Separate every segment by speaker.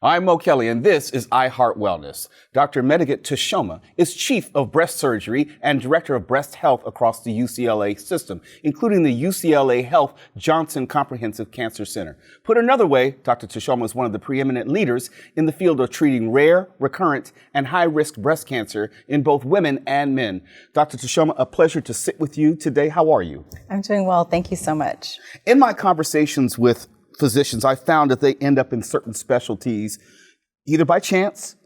Speaker 1: I'm Mo Kelly, and this is iHeartWellness. Dr. Mediget Teshome is Chief of Breast Surgery and Director of Breast Health across the UCLA system, including the UCLA Health Jonsson Comprehensive Cancer Center. Put another way, Dr. Teshome is one of the preeminent leaders in the field of treating rare, recurrent, and high-risk breast cancer in both women and men. Dr. Teshome, a pleasure to sit with you today. How are you?
Speaker 2: I'm doing well. Thank you so much.
Speaker 1: In my conversations with physicians, I found that they end up in certain specialties either by chance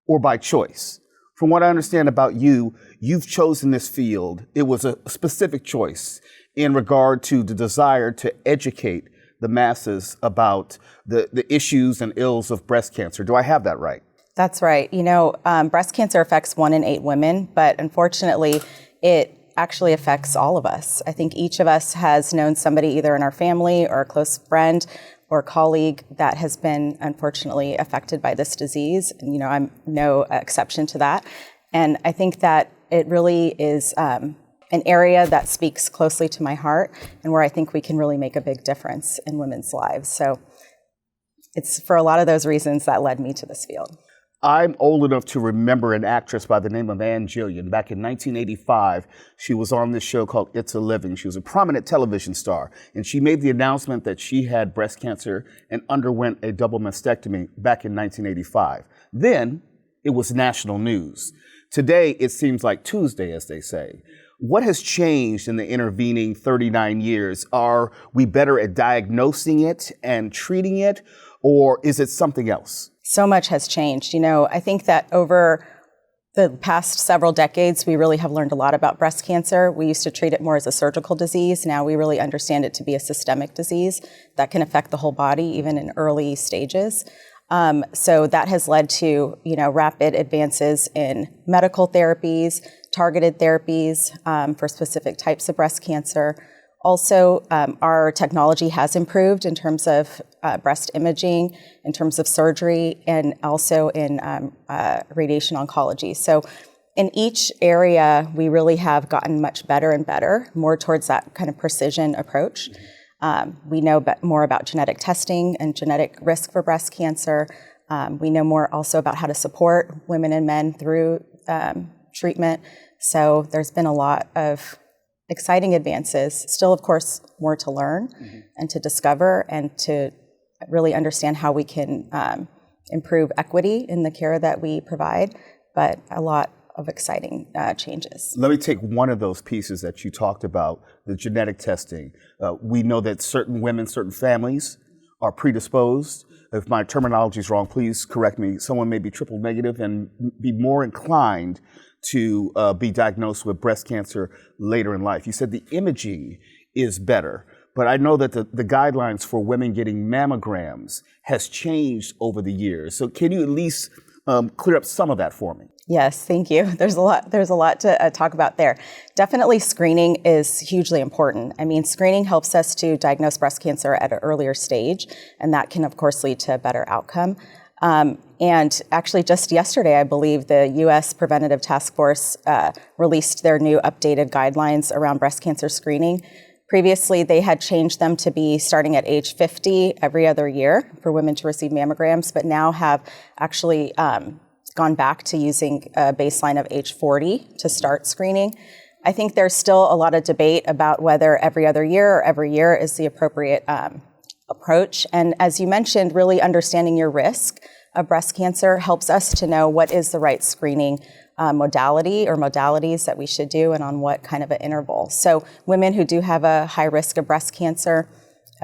Speaker 1: or by choice. From what I understand about you, you've chosen this field. It was a specific choice in regard to the desire to educate the masses about the issues and ills of breast cancer. Do I have that right?
Speaker 2: That's right. You know, breast cancer affects 1 in 8 women, but unfortunately, it actually affects all of us. I think each of us has known somebody either in our family or a close friend or colleague that has been unfortunately affected by this disease. And, you know, I'm no exception to that. And I think that it really is an area that speaks closely to my heart and where I think we can really make a big difference in women's lives. So it's for a lot of those reasons that led me to this field.
Speaker 1: I'm old enough to remember an actress by the name of Ann Jillian. Back in 1985, she was on this show called It's a Living. She was a prominent television star, and she made the announcement that she had breast cancer and underwent a double mastectomy back in 1985. Then it was national news. Today, it seems like Tuesday, as they say. What has changed in the intervening 39 years? Are we better at diagnosing it and treating it, or is it something else?
Speaker 2: So much has changed. You know, I think that over the past several decades, we really have learned a lot about breast cancer. We used to treat it more as a surgical disease. Now we really understand it to be a systemic disease that can affect the whole body, even in early stages. So that has led to, you know, rapid advances in medical therapies, targeted therapies for specific types of breast cancer. Also, our technology has improved in terms of breast imaging, in terms of surgery, and also in radiation oncology. So in each area, we really have gotten much better and better, more towards that kind of precision approach. We know more about genetic testing and genetic risk for breast cancer. We know more also about how to support women and men through treatment. So there's been a lot of exciting advances, still, of course, more to learn and to discover and to really understand how we can improve equity in the care that we provide, but a lot of exciting changes.
Speaker 1: Let me take one of those pieces that you talked about, the genetic testing. We know that certain women, certain families are predisposed. If my terminology is wrong, please correct me. Someone may be triple negative and be more inclined to be diagnosed with breast cancer later in life. You said the imaging is better, but I know that the guidelines for women getting mammograms has changed over the years. So can you at least clear up some of that for me?
Speaker 2: Yes, thank you. There's a lot to talk about there. Definitely screening is hugely important. I mean, screening helps us to diagnose breast cancer at an earlier stage, and that can, of course, lead to a better outcome. And actually just yesterday, I believe the U.S. Preventative Task Force released their new updated guidelines around breast cancer screening. Previously, they had changed them to be starting at age 50 every other year for women to receive mammograms, but now have actually gone back to using a baseline of age 40 to start screening. I think there's still a lot of debate about whether every other year or every year is the appropriate approach. And as you mentioned, really understanding your risk of breast cancer helps us to know what is the right screening modality or modalities that we should do and on what kind of an interval. So women who do have a high risk of breast cancer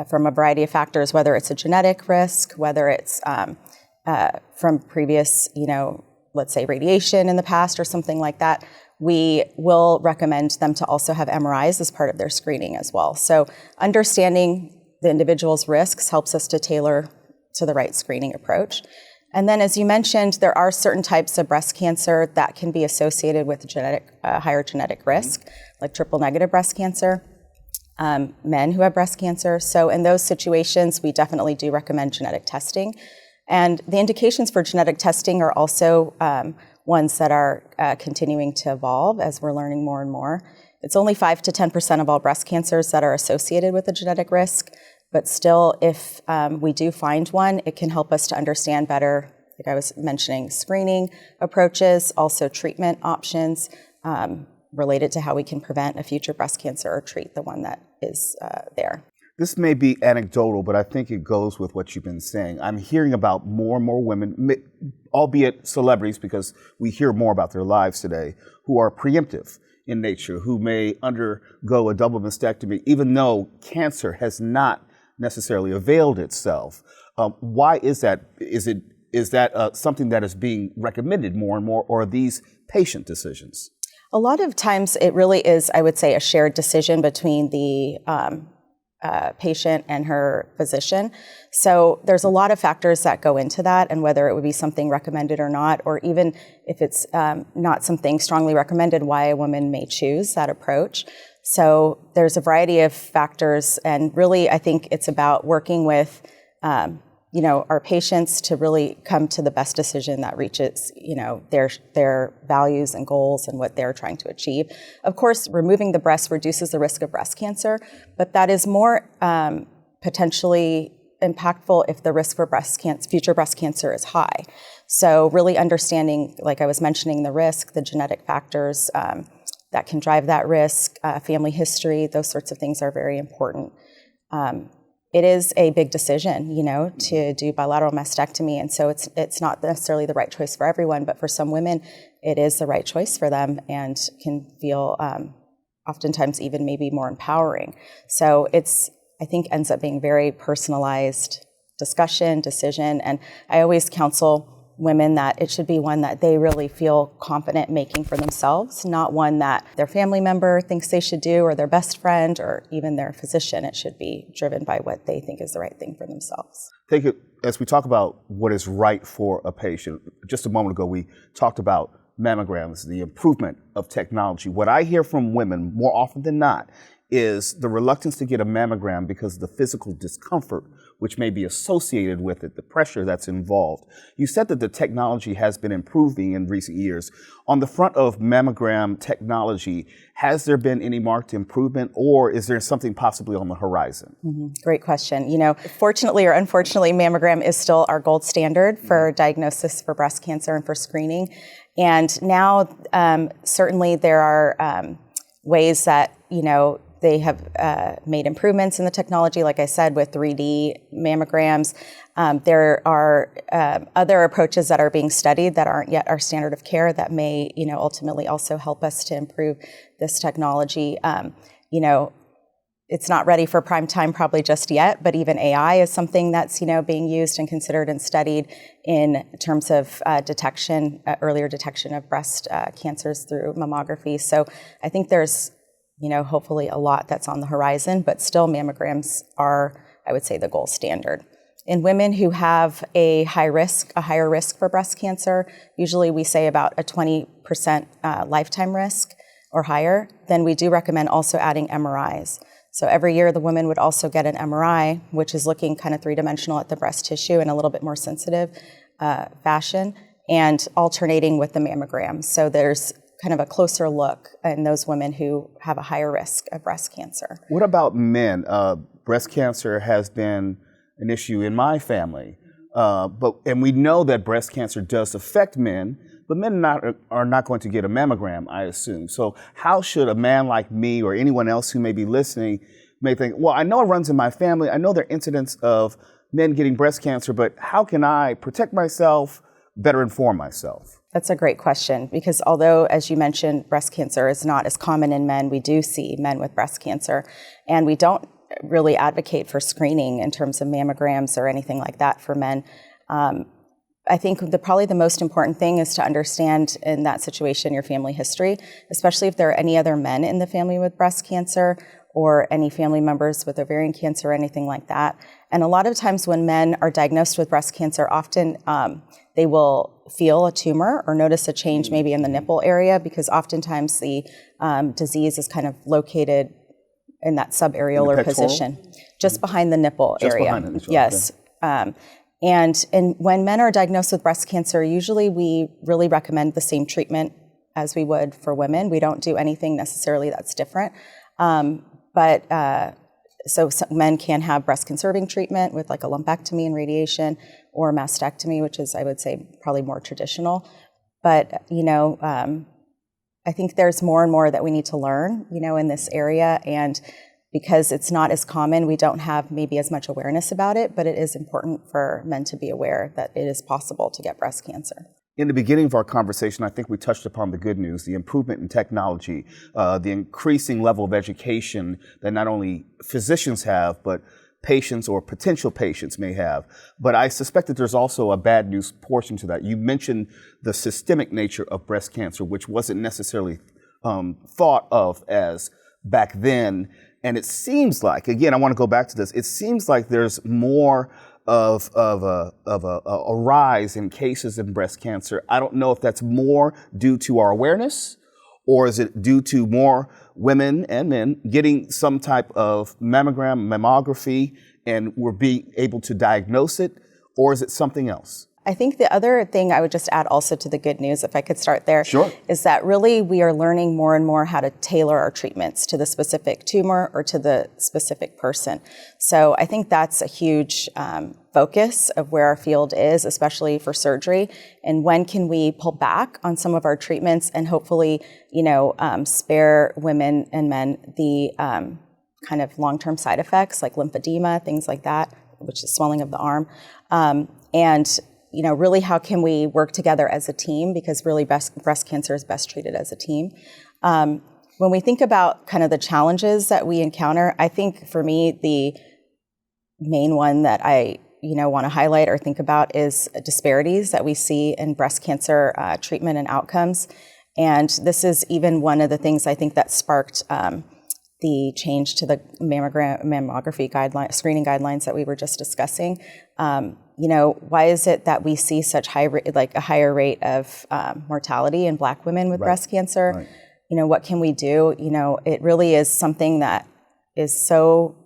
Speaker 2: from a variety of factors, whether it's a genetic risk, whether it's from previous, let's say radiation in the past or something like that, we will recommend them to also have MRIs as part of their screening as well. So understanding the individual's risks helps us to tailor to the right screening approach. And then, as you mentioned, there are certain types of breast cancer that can be associated with higher genetic risk, like triple negative breast cancer, men who have breast cancer. So in those situations, we definitely do recommend genetic testing. And the indications for genetic testing are also ones that are continuing to evolve as we're learning more and more. It's only 5 to 10% of all breast cancers that are associated with a genetic risk, But still, if we do find one, it can help us to understand better, like I was mentioning, screening approaches, also treatment options related to how we can prevent a future breast cancer or treat the one that is there.
Speaker 1: This may be anecdotal, but I think it goes with what you've been saying. I'm hearing about more and more women, albeit celebrities, because we hear more about their lives today, who are preemptive in nature, who may undergo a double mastectomy, even though cancer has not necessarily availed itself. Why is that? Is that something that is being recommended more and more, or are these patient decisions?
Speaker 2: A lot of times it really is, I would say, a shared decision between the patient and her physician. So there's a lot of factors that go into that, and whether it would be something recommended or not, or even if it's not something strongly recommended, why a woman may choose that approach. So there's a variety of factors, and really I think it's about working with our patients to really come to the best decision that reaches, their values and goals and what they're trying to achieve. Of course, removing the breast reduces the risk of breast cancer, but that is more potentially impactful if the risk for future breast cancer is high. So really understanding, like I was mentioning, the risk, the genetic factors that can drive that risk, family history, those sorts of things are very important. It is a big decision, to do bilateral mastectomy, and so it's not necessarily the right choice for everyone, but for some women, it is the right choice for them and can feel oftentimes even maybe more empowering. So I think ends up being very personalized decision, and I always counsel women that it should be one that they really feel confident making for themselves, not one that their family member thinks they should do, or their best friend, or even their physician. It should be driven by what they think is the right thing for themselves.
Speaker 1: As we talk about what is right for a patient, just a moment ago we talked about mammograms, the improvement of technology. What I hear from women more often than not is the reluctance to get a mammogram because of the physical discomfort which may be associated with it, the pressure that's involved. You said that the technology has been improving in recent years. On the front of mammogram technology, has there been any marked improvement, or is there something possibly on the horizon?
Speaker 2: Mm-hmm. Great question. Fortunately or unfortunately, mammogram is still our gold standard for diagnosis for breast cancer and for screening. And now, certainly there are ways that, they have made improvements in the technology, like I said, with 3D mammograms. There are other approaches that are being studied that aren't yet our standard of care that may, ultimately also help us to improve this technology. It's not ready for prime time probably just yet, but even AI is something that's, being used and considered and studied in terms of earlier detection of breast cancers through mammography. So I think there's hopefully a lot that's on the horizon, but still mammograms are, I would say, the gold standard. In women who have a higher risk for breast cancer, usually we say about a 20% lifetime risk or higher, then we do recommend also adding MRIs. So every year the woman would also get an MRI, which is looking kind of three-dimensional at the breast tissue in a little bit more sensitive fashion, and alternating with the mammogram. So there's kind of a closer look in those women who have a higher risk of breast cancer.
Speaker 1: What about men? Breast cancer has been an issue in my family, and we know that breast cancer does affect men, but men are not going to get a mammogram, I assume. So how should a man like me or anyone else who may be listening may think, well, I know it runs in my family, I know there are incidents of men getting breast cancer, but how can I protect myself, better inform myself?
Speaker 2: That's a great question, because although, as you mentioned, breast cancer is not as common in men, we do see men with breast cancer, and we don't really advocate for screening in terms of mammograms or anything like that for men. I think probably the most important thing is to understand in that situation your family history, especially if there are any other men in the family with breast cancer or any family members with ovarian cancer or anything like that. And a lot of times when men are diagnosed with breast cancer, often they will feel a tumor or notice a change maybe in the nipple area, because oftentimes the disease is kind of located in that subareolar position, just behind the nipple area.
Speaker 1: Behind the nipple,
Speaker 2: yes.
Speaker 1: Okay.
Speaker 2: And when men are diagnosed with breast cancer, usually we really recommend the same treatment as we would for women. We don't do anything necessarily that's different. But So some men can have breast conserving treatment with like a lumpectomy and radiation, or mastectomy, which is, I would say, probably more traditional. But, I think there's more and more that we need to learn, in this area. And because it's not as common, we don't have maybe as much awareness about it, but it is important for men to be aware that it is possible to get breast cancer.
Speaker 1: In the beginning of our conversation, I think we touched upon the good news, the improvement in technology, the increasing level of education that not only physicians have, but patients or potential patients may have. But I suspect that there's also a bad news portion to that. You mentioned the systemic nature of breast cancer, which wasn't necessarily thought of as back then. And it seems like, again, I want to go back to this, it seems like there's more of a rise in cases in breast cancer. I don't know if that's more due to our awareness, or is it due to more women and men getting some type of mammography, and we're being able to diagnose it, or is it something else?
Speaker 2: I think the other thing I would just add also to the good news, if I could start there,
Speaker 1: Sure.
Speaker 2: is that really we are learning more and more how to tailor our treatments to the specific tumor or to the specific person. So I think that's a huge focus of where our field is, especially for surgery. And when can we pull back on some of our treatments and hopefully, spare women and men the kind of long-term side effects like lymphedema, things like that, which is swelling of the arm. And really how can we work together as a team, because really breast cancer is best treated as a team. When we think about kind of the challenges that we encounter, I think for me, the main one that I want to highlight or think about is disparities that we see in breast cancer treatment and outcomes. And this is even one of the things I think that sparked the change to the mammography screening guidelines that we were just discussing. Why is it that we see such a higher rate of mortality in Black women with breast cancer?
Speaker 1: Right.
Speaker 2: What can we do? It really is something that is so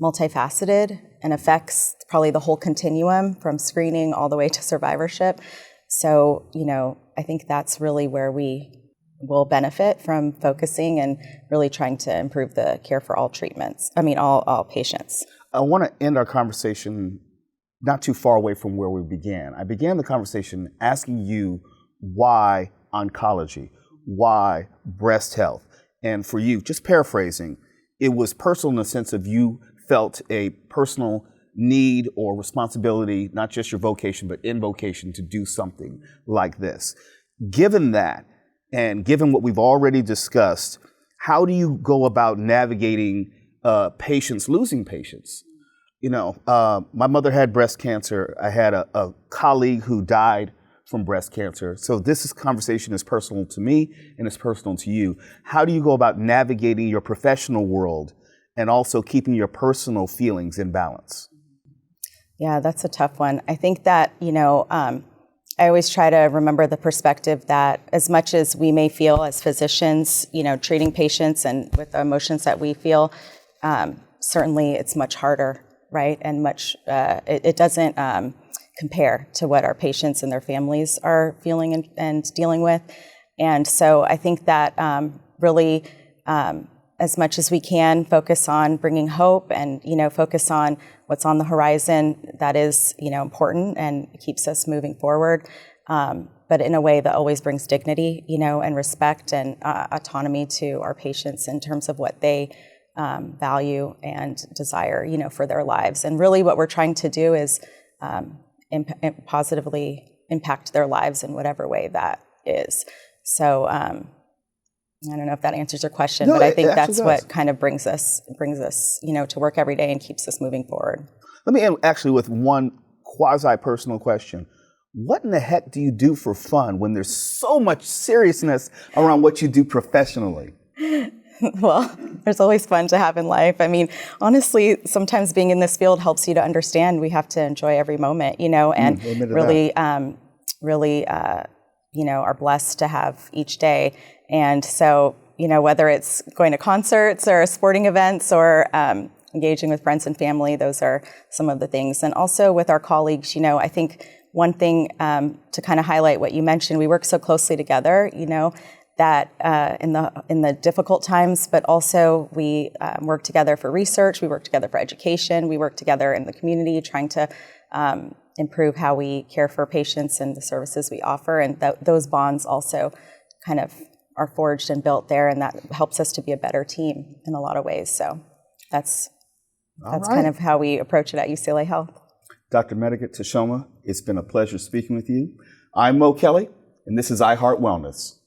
Speaker 2: multifaceted and affects probably the whole continuum from screening all the way to survivorship. So, I think that's really where we will benefit from focusing and really trying to improve the care for all patients.
Speaker 1: I want to end our conversation not too far away from where we began. I began the conversation asking you why oncology, why breast health? And for you, just paraphrasing, it was personal in the sense of you felt a personal need or responsibility, not just your vocation, but in vocation to do something like this. Given that, and given what we've already discussed, how do you go about navigating patients, losing patients? My mother had breast cancer. I had a colleague who died from breast cancer. So this conversation is personal to me and it's personal to you. How do you go about navigating your professional world and also keeping your personal feelings in balance?
Speaker 2: Yeah, that's a tough one. I think that, I always try to remember the perspective that as much as we may feel as physicians, treating patients and with the emotions that we feel, certainly it's much harder, right? And it doesn't compare to what our patients and their families are feeling and dealing with. And so I think that really, as much as we can, focus on bringing hope and, focus on what's on the horizon that is, important and keeps us moving forward. But in a way that always brings dignity, and respect and autonomy to our patients in terms of what they value and desire, for their lives. And really what we're trying to do is positively impact their lives in whatever way that is. So I don't know if that answers your question, but I think that's what kind of brings us, to work every day and keeps us moving forward.
Speaker 1: Let me end actually with one quasi-personal question. What in the heck do you do for fun when there's so much seriousness around what you do professionally?
Speaker 2: Well, there's always fun to have in life. I mean, honestly, sometimes being in this field helps you to understand we have to enjoy every moment, and really, are blessed to have each day. And so, whether it's going to concerts or sporting events or engaging with friends and family, those are some of the things. And also with our colleagues, I think one thing to kind of highlight what you mentioned, we work so closely together, that in the difficult times, but also we work together for research, we work together for education, we work together in the community trying to improve how we care for patients and the services we offer, and those bonds also kind of are forged and built there, and that helps us to be a better team in a lot of ways. So that's kind of how we approach it at UCLA Health.
Speaker 1: Dr. Mediget Teshome, it's been a pleasure speaking with you. I'm Mo Kelly, and this is iHeartWellness.